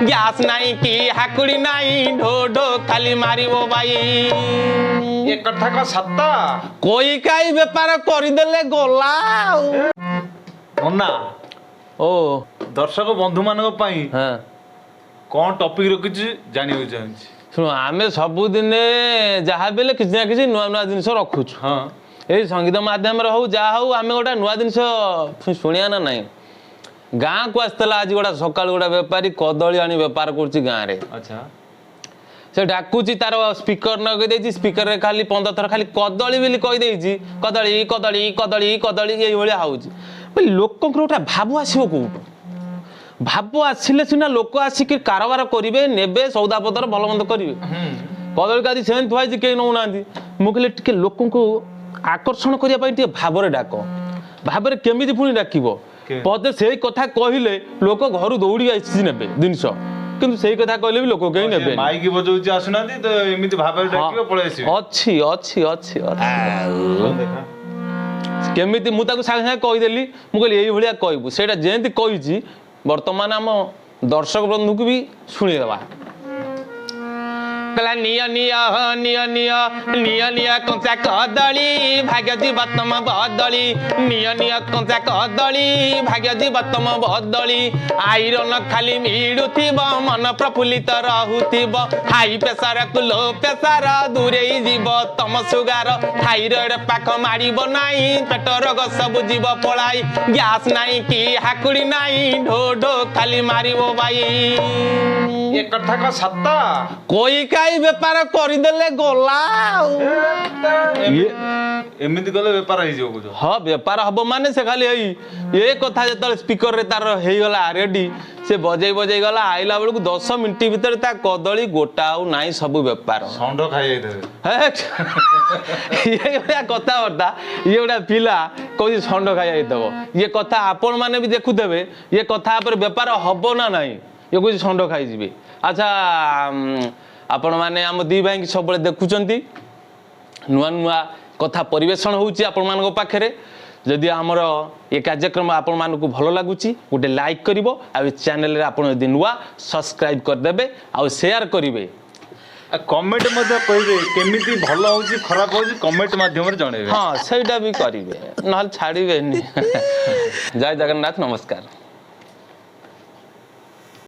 Gas ନାହିଁ କି ହାକୁଡ଼ି ନାହିଁ ଢୋ ଢୋ ଖାଲି ମାରିବ ବାଇ ଏ କଥା କଣ ସତ? କଇ କାଇ ବେପାର କରିଦେଲେ ଗଲା ଆଉ ନନା ଓ ଦର୍ଶକ ବନ୍ଧୁ ମାନଙ୍କ ପାଇଁ ହଁ କଣ ଟପିକ ରଖିଛି ଜାଣିବାକୁ ଚାହୁଁଛି। ଶୁଣ ଆମେ ସବୁଦିନେ ଯାହା ବି ହେଲେ କିଛି ନା କିଛି ନୂଆ ନୂଆ ଜିନିଷ ରଖୁଛୁ ହଁ ଏଇ ସଙ୍ଗୀତ ମାଧ୍ୟମରେ ହଉ ଯାହା ହଉ ଆମେ ଗୋଟେ ନୂଆ ଜିନିଷ ଶୁଣିବା ନା ନାହିଁ। ଗାଁକୁ ଆସିଥିଲା ଆଜି ଗୋଟେ ସକାଳୁ ଗୋଟେ ବେପାରୀ କଦଳୀ ଆଣି ବେପାର କରୁଛି ଗାଁରେ ଆଚ୍ଛା ସେ ଡାକୁଛି ତାର ସ୍ପିକର ନଗେଇ ଦେଇଛି ସ୍ପିକରରେ ଖାଲି 15 ଥର ଖାଲି କଦଳୀ ବୋଲି କହିଦେଇଛି କଦଳୀ କଦଳୀ କଦଳୀ କଦଳୀ ଏଇଭଳିଆ ହଉଛି ଲୋକଙ୍କର ଗୋଟେ ଭାବ ଆସିବ କୋଉଠୁ ଭାବ ଆସିଲେ ସିନା ଲୋକ ଆସିକି କାରବାର କରିବେ ନେବେ ସୌଦାପତ୍ର ଭଲ ମନ୍ଦ କରିବେ କଦଳୀ କାଦି ସେମିତି ଥୁଆ ହେଇଛି କେହି ନେଉନାହାନ୍ତି ମୁଁ କହିଲି ଟିକେ ଲୋକଙ୍କୁ ଆକର୍ଷଣ କରିବା ପାଇଁ ଟିକେ ଭାବରେ ଡାକ ଭାବରେ କେମିତି ପୁଣି ଡାକିବ ପଦେ ସେଇ କଥା କହିଲେ ଲୋକ ଘରୁ ଦୌଡ଼ି ଆସିଛି ନେବେ ଜିନିଷ କିନ୍ତୁ ସେଇ କଥା କହିଲେ ବି ଲୋକ କେହି ନେବେ ମାଇକି ବଜଉଛି ଆସୁନାହାନ୍ତି ତ ଏମିତି ଭାବରେ ଡାକିବ ପଳେଇ ଆସିବେ ଅଛି ଅଛି ଅଛି କେମିତି ମୁଁ ତାକୁ ସାଙ୍ଗେ ସାଙ୍ଗେ କହିଦେଲି ମୁଁ କହିଲି ଏଇଭଳିଆ କହିବୁ ସେଇଟା ଯେମିତି କହିଛି ବର୍ତ୍ତମାନ ଆମ ଦର୍ଶକ ବନ୍ଧୁକୁ ବି ଶୁଣିଦେବା कहला निया निया निया निया निया निया कंचा कदली भाग्य जीवतम बदली निया निया कंचा कदली भाग्य जीवतम बदली आईरन खाली मिलुथिब मन प्रफुल्लित रहुथिब हाई प्रेशर को लो प्रेशर दूरे जीव तम सुगार थाइरॉइड पाख मारिब नाही पेट रोग सब जीव पलाई गैस नाही कि हाकुड़ी नाही ढो ढो खाली मारिब बाई ଏ କଥା କଣ ସତ? कोई काई बेपार କରିଦେଲେ ଗଲା ଏମିତି କଲେ ବେପାର ହେଇଯିବ କହୁଛ? ହଁ ବେପାର ହବ ମାନେ ସେ ଖାଲି ଏଇ ଏ କଥା ଯେତେବେଳେ ସ୍ପିକର ରେ ତାର ହେଇଗଲା ରେଡି ସେ ବଜେଇ ବଜେଇ ଗଲା ଆଇଲା ବେଳକୁ 10 ମିନିଟ୍ ଭିତରେ ତା କଦଳୀ ଗୋଟା ଆଉ ନାହିଁ ସବୁ ବେପାର ଷଣ୍ଢ ଖାଇଯାଇଥିବେ ଇଏ ଭଳିଆ କଥାବାର୍ତ୍ତା ଇଏ ଗୋଟେ ପିଲା କହୁଛି ଷଣ୍ଢ ଖାଇଯାଇଥିବ ଇଏ କଥା ଆପଣ ମାନେ ବି ଦେଖୁଥିବେ ଇଏ କଥା ଉପରେ ବେପାର ହବ ନା ନାହିଁ ଇଏ କହୁଛି ଷଣ୍ଢ ଖାଇଯିବେ ଆଚ୍ଛା आपण माने आम दी भाई सब देखुंट नुआ नुआ कथा परिवेषण होउची आपण मान पाखे जदि आमर ये कार्यक्रम आपण मानक भल लगुच गोटे लाइक करिवो आ चैनल रे आपण यदि नुआ सब्सक्राइब करदेबे आ शेयर करिवे कमेंट मध्य कहिबे केमिति भल होउची खराब होउची कमेंट माध्यम रे जणेबे हां सेटा भी करिवे नहल छाड़ीबे जय जगन्नाथ नमस्कार।